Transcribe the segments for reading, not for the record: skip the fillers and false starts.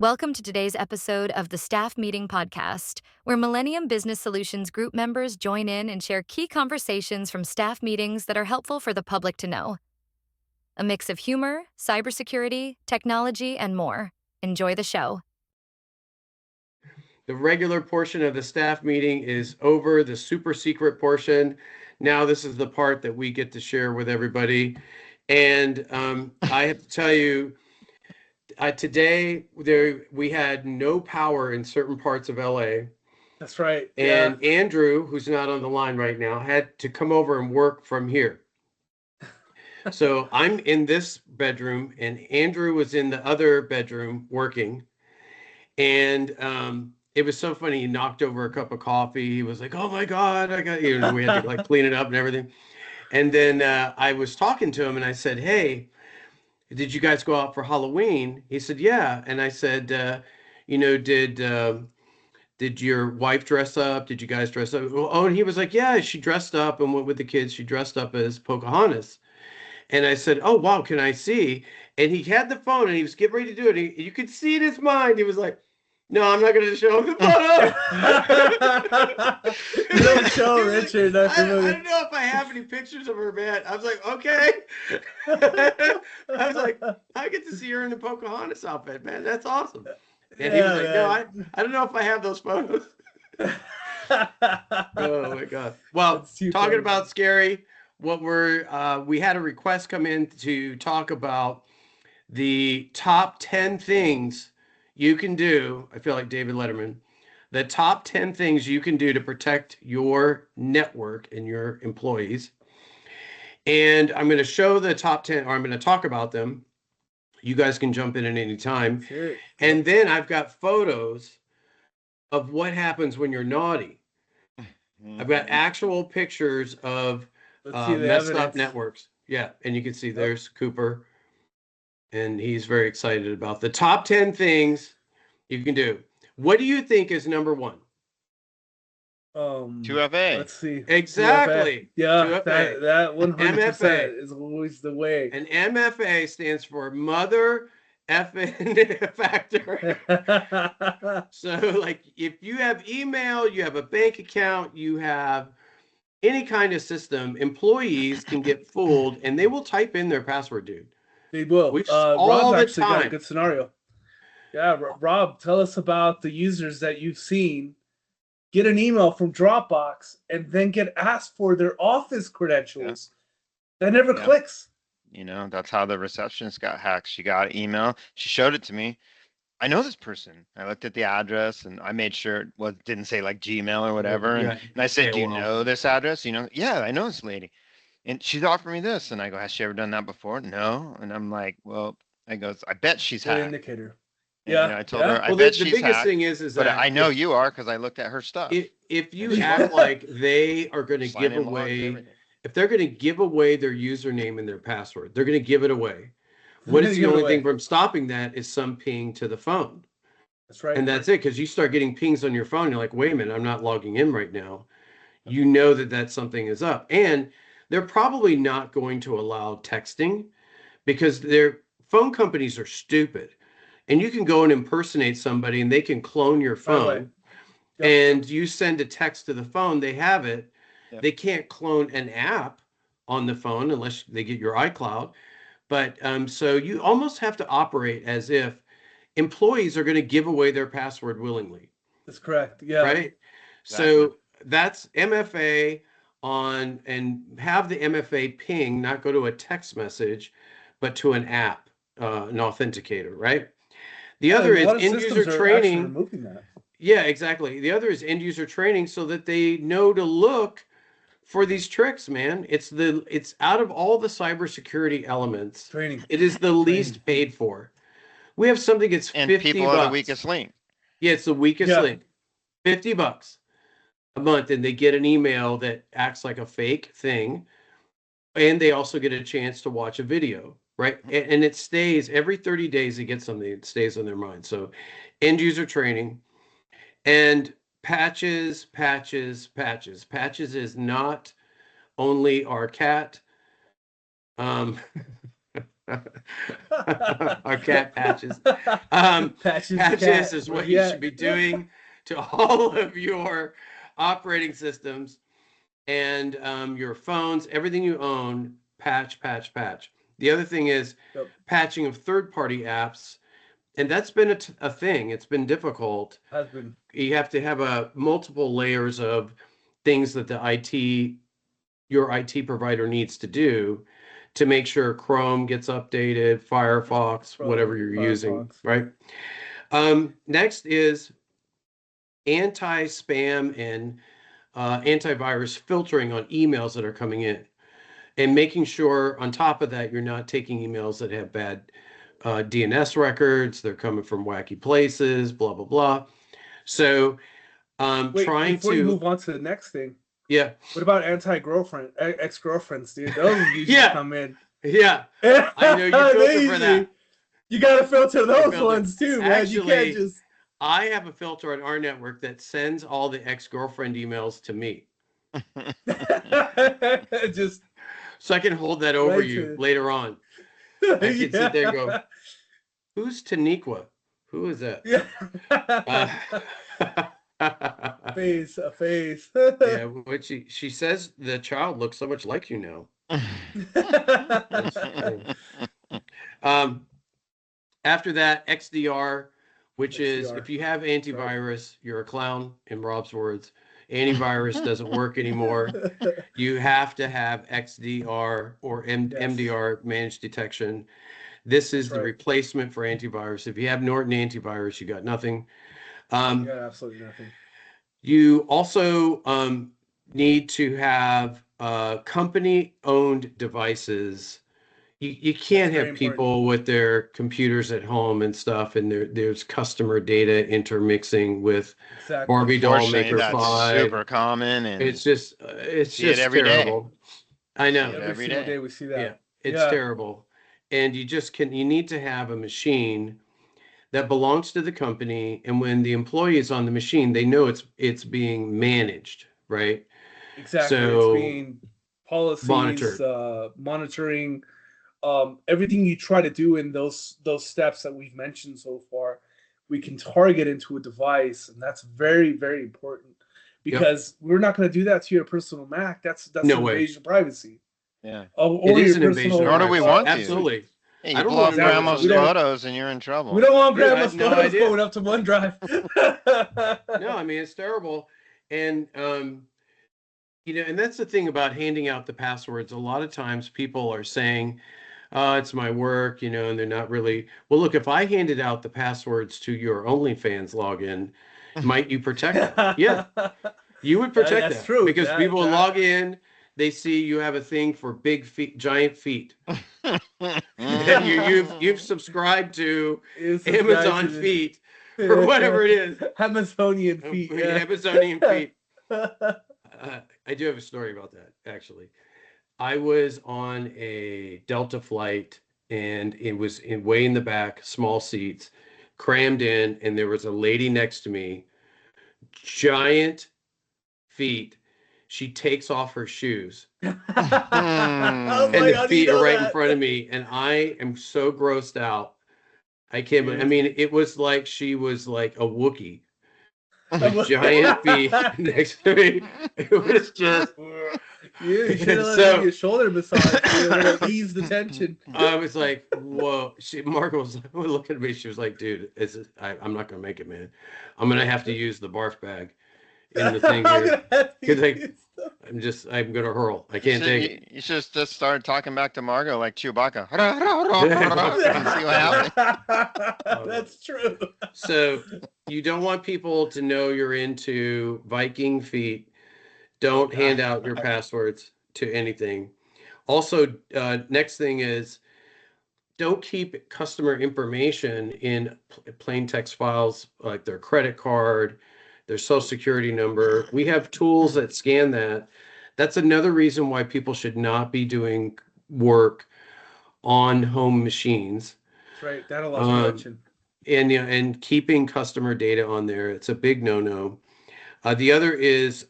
Welcome to today's episode of the Staff Meeting Podcast, where Millennium Business Solutions group members join in and share key conversations from staff meetings that are helpful for the public to know. A mix of humor, cybersecurity, technology, and more. Enjoy the show. The regular portion of the staff meeting is over, the super secret portion. Now this is the part that we get to share with everybody. And I have to tell you, today we had no power in certain parts of LA. That's right. And Yeah. Andrew, who's not on the line right now, had to come over and work from here. So I'm in this bedroom and Andrew was in the other bedroom working. And it was so funny. He knocked over a cup of coffee. He was like, "Oh my God, I got," we had to like clean it up and everything. And then I was talking to him and I said, "Hey, did you guys go out for Halloween?" He said, "Yeah." And I said, did your wife dress up? Did you guys dress up? Oh, and he was like, "Yeah, she dressed up and went with the kids. She dressed up as Pocahontas." And I said, "Oh, wow, can I see?" And he had the phone and he was getting ready to do it. You could see in his mind, he was like, "No, I'm not going to show him the photo." Don't show Richard. I don't know if I have any pictures of her, man. I was like, okay. I was like, I get to see her in the Pocahontas outfit, man. That's awesome. And he was like, "No, I don't know if I have those photos." Oh my God. Well, talking about scary, we had a request come in to talk about the top 10 things you can do. I feel like David Letterman. The top 10 things you can do to protect your network and your employees. And I'm going to show the top 10, or I'm going to talk about them. You guys can jump in at any time. Sure. And then I've got photos of what happens when you're naughty. I've got actual pictures of messed up networks. Yeah, and you can see there's Cooper. And he's very excited about the top 10 things you can do. What do you think is number one? 2FA. Let's see. Exactly. 2FA. Yeah, 2FA. that 100% MFA is always the way. And MFA stands for Mother Effing Factor. So, like, if you have email, you have a bank account, you have any kind of system, employees can get fooled, and they will type in their password, dude. They will. All Rob the actually got a time. good scenario. Yeah, Rob, tell us about the users that you've seen get an email from Dropbox and then get asked for their office credentials. That never clicks. You know, that's how the receptionist got hacked. She got an email. She showed it to me. I know this person. I looked at the address and I made sure it didn't say like Gmail or whatever. And I said, "Do you know this address?" You know, "Yeah, I know this lady. And she's offered me this." And I go, "Has she ever done that before?" "No." And I'm like, "Well," I goes, "I bet she's Good hacked." indicator. And, you know, I told her, "I Well, bet the she's biggest hacked." thing is But that I know you are because I looked at her stuff. if you act like they are going to Sign give in, logged, away, everything. if they're going to give away their username and their password, they're going to give it away. They're What gonna is the give it only away. thing from stopping that is some ping to the phone. That's right. And that's it, because you start getting pings on your phone. You're like, "Wait a minute, I'm not logging in right now." You know that something is up. And they're probably not going to allow texting because their phone companies are stupid. And you can go and impersonate somebody and they can clone your phone. And you send a text to the phone, they have it. Yep. They can't clone an app on the phone unless they get your iCloud. But so you almost have to operate as if employees are going to give away their password willingly. That's correct. Yeah. Right. Exactly. So that's MFA on, and have the MFA ping not go to a text message, but to an app, an authenticator. Right. The other is end user training. Removing that. Yeah, exactly. The other is end user training so that they know to look for these tricks, man. It's out of all the cybersecurity elements, Training. it is the least paid for. We have something that's And $50. people are the weakest link. Yeah, it's the weakest link. $50 a month, and they get an email that acts like a fake thing, and they also get a chance to watch a video, right? And it stays every 30 days. They get something that stays on their mind. So, end user training. And patches. Patches is not only our cat. Our cat Patches. Patches, Patches is what you should be doing to all of your operating systems and your phones, everything you own. Patch. The other thing is patching of third-party apps, and that's been a thing. It's been difficult. Has been. You have to have multiple layers of things that your IT provider needs to do to make sure Chrome gets updated, Firefox, whatever you're using, right? Next is anti-spam and antivirus filtering on emails that are coming in, and making sure on top of that you're not taking emails that have bad DNS records. They're coming from wacky places, blah blah blah. So Wait, trying before to you move on to the next thing, yeah. What about ex-girlfriends, dude? Those usually come in. Yeah. I know you filter for that. You gotta filter those ones too, man. Actually, you can't just. I have a filter on our network that sends all the ex-girlfriend emails to me. Just so I can hold that over you later on. I can sit there and go, who's Taniqua? Who is that? Yeah. A face. Yeah, what she says the child looks so much like you now. After that, XDR, which is if you have antivirus, you're a clown, in Rob's words. Antivirus doesn't work anymore. You have to have XDR or MDR, managed detection. This is the replacement for antivirus. If you have Norton antivirus, you got nothing. You got absolutely nothing. You also need to have company-owned devices. You can't have people with their computers at home and stuff, and there's customer data intermixing with Barbie doll maker 5. Super common, and it's just terrible. I know. Every single day we see that. Yeah, it's terrible. And you need to have a machine that belongs to the company, and when the employee is on the machine, they know it's being managed, right? Exactly. So it's being policies, monitoring, everything you try to do in those steps that we've mentioned so far, we can target into a device, and that's very, very important, because we're not going to do that to your personal Mac. That's no an way. invasion of privacy. Yeah, it is an invasion. Nor do we want to. Absolutely. Hey, you blow up grandma's photos and you're in trouble. We don't want grandma's photos going up to OneDrive. No, I mean, it's terrible. And, and that's the thing about handing out the passwords. A lot of times people are saying, it's my work, and they're not really. Well, look, if I handed out the passwords to your OnlyFans login, might you protect them? Yeah, you would protect that. True. Because people log in, they see you have a thing for big feet, giant feet. And you've subscribed to Amazon feet or whatever it is. Amazonian feet. Amazonian feet. I do have a story about that, actually. I was on a Delta flight, and it was way in the back, small seats, crammed in, and there was a lady next to me, giant feet. She takes off her shoes, and the feet are right in front of me, and I am so grossed out. I can't. I mean, it was like she was like a Wookiee with giant feet next to me. It was just. You should have let your shoulder massage. Ease the tension. I was like, whoa. Margaret was looking at me. She was like, dude, I'm not gonna make it, man. I'm gonna have to use the barf bag in the thing here. Because I'm gonna hurl. I can't take it. You should just start talking back to Margot like Chewbacca. And see what happens. That's true. So you don't want people to know you're into Viking feet. Don't hand out your passwords to anything. Also, next thing is, don't keep customer information in plain text files like their credit card, their social security number. We have tools that scan that. That's another reason why people should not be doing work on home machines. That's right. That allows me to mention. And keeping customer data on there, it's a big no-no. The other is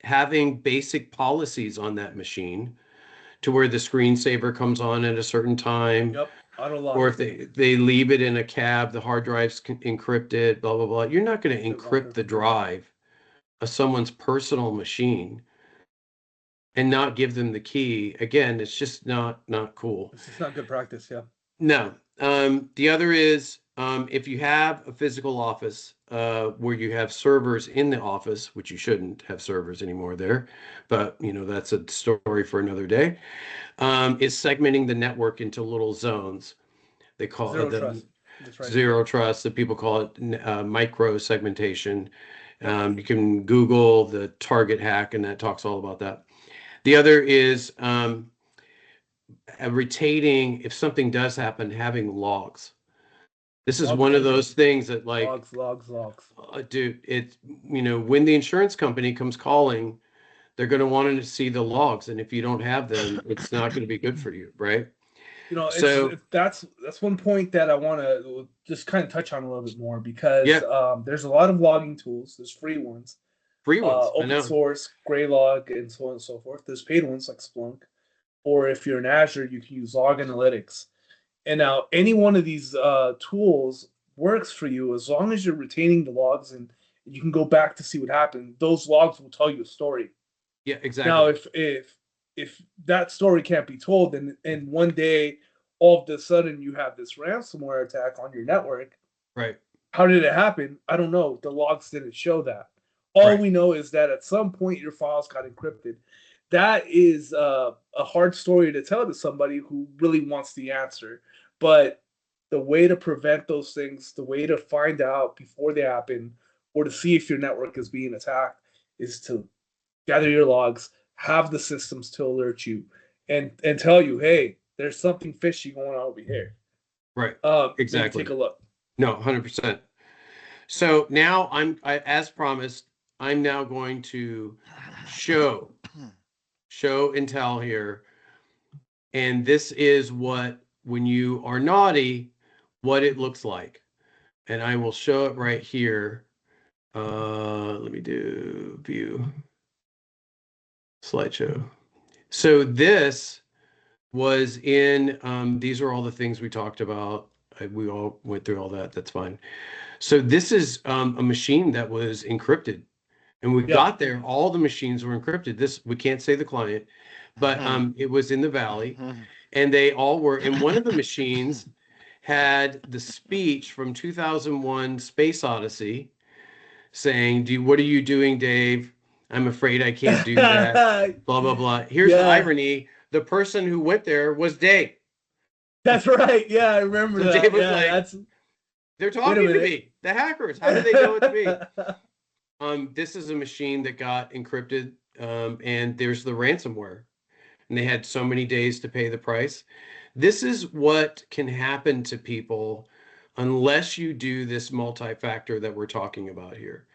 having basic policies on that machine to where the screensaver comes on at a certain time. Yep. Auto lock. Or if they leave it in a cab, the hard drive's encrypted, blah, blah, blah. You're not going to encrypt the drive of someone's personal machine and not give them the key. Again, it's just not cool. It's just not good practice, yeah. No. The other is if you have a physical office where you have servers in the office, which you shouldn't have servers anymore there, but that's a story for another day, is segmenting the network into little zones. They call Zero it trust. That's right. zero trust. The people call it micro segmentation. You can Google the target hack, and that talks all about that. The other is retaining, if something does happen, having logs. This is one of those things that, like, logs. Dude, it's when the insurance company comes calling, they're going to want to see the logs, and if you don't have them, it's not going to be good for you, right? That's one point that I want to just kind of touch on a little bit more, because there's a lot of logging tools. There's free ones, open source, Graylog, and so on and so forth. There's paid ones like Splunk, or if you're in Azure, you can use Log Analytics. And now any one of these tools works for you as long as you're retaining the logs and you can go back to see what happened. Those logs will tell you a story. Yeah, exactly. Now, if that story can't be told, and one day all of a sudden you have this ransomware attack on your network, right? How did it happen? I don't know. The logs didn't show that. All we know is that at some point your files got encrypted. That is a hard story to tell to somebody who really wants the answer. But the way to prevent those things, the way to find out before they happen, or to see if your network is being attacked, is to gather your logs, have the systems to alert you, and tell you, hey, there's something fishy going on over here. Right. Exactly. Take a look. No, 100%. So now as promised, I'm now going to show and tell here. And this is what, when you are naughty, what it looks like. And I will show it right here. Let me do view slideshow. So this was in, these are all the things we talked about. We all went through all that. That's fine. So this is a machine that was encrypted. And we got there, all the machines were encrypted. This, we can't say the client, but it was in the Valley. And they all were, and one of the machines had the speech from 2001 Space Odyssey saying, what are you doing, Dave? I'm afraid I can't do that. Blah, blah, blah. Here's the irony. The person who went there was Dave. That's right. Yeah, I remember that. Dave was they're talking to me. The hackers. How did they know it's me? This is a machine that got encrypted, and there's the ransomware. And they had so many days to pay the price. This is what can happen to people unless you do this multi-factor that we're talking about here.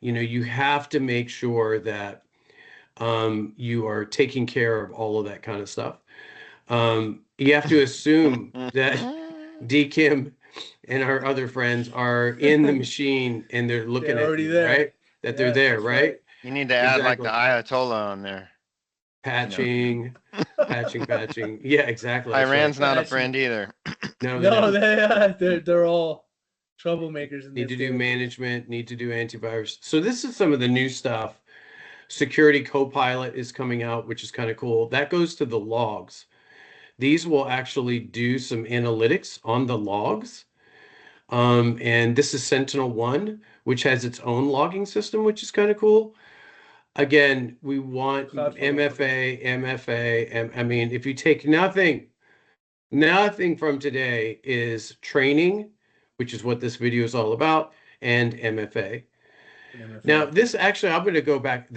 You have to make sure that you are taking care of all of that kind of stuff. You have to assume that D. Kim and our other friends are in the machine and they're looking at you, there. Right? That they're there, right? You need to add like the Ayatollah on there. Patching. Yeah, exactly. Iran's not a friend either. No, they're all troublemakers. Need to do management, need to do antivirus. So this is some of the new stuff. Security Copilot is coming out, which is kind of cool. That goes to the logs. These will actually do some analytics on the logs. And this is Sentinel-1, which has its own logging system, which is kind of cool. Again, we want MFA. I mean, if you take nothing from today is training, which is what this video is all about, and MFA. Now, this actually, I'm going to go back.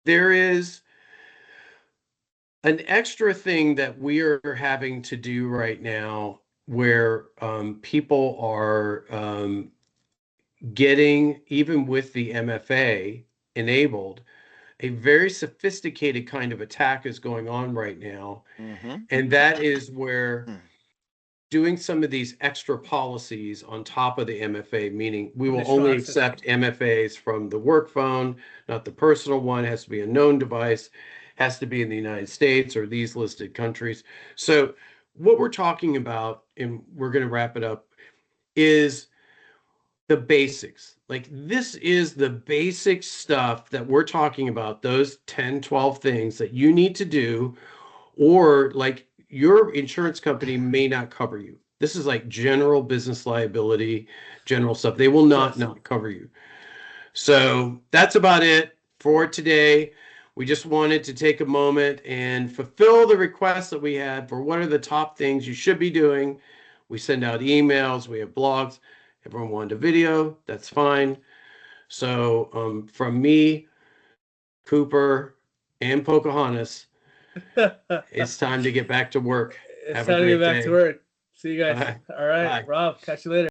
There is an extra thing that we are having to do right now where people are getting, even with the MFA enabled, a very sophisticated kind of attack is going on right now. And that is where doing some of these extra policies on top of the MFA, meaning we will only accept MFAs from the work phone, not the personal one. It has to be a known device. has to be in the United States or these listed countries. So what we're talking about, and we're going to wrap it up, is the basics. Like this is the basic stuff that we're talking about, those 10, 12 things that you need to do, or like your insurance company may not cover you. This is like general business liability, general stuff. They will not cover you. So that's about it for today. We just wanted to take a moment and fulfill the requests that we had for what are the top things you should be doing. We send out emails, we have blogs. Everyone wanted a video, that's fine. So from me, Cooper, and Pocahontas, it's time to get back to work. It's Have a time to get great back to day. work. See you guys. Bye. All right, Bye. Rob, catch you later.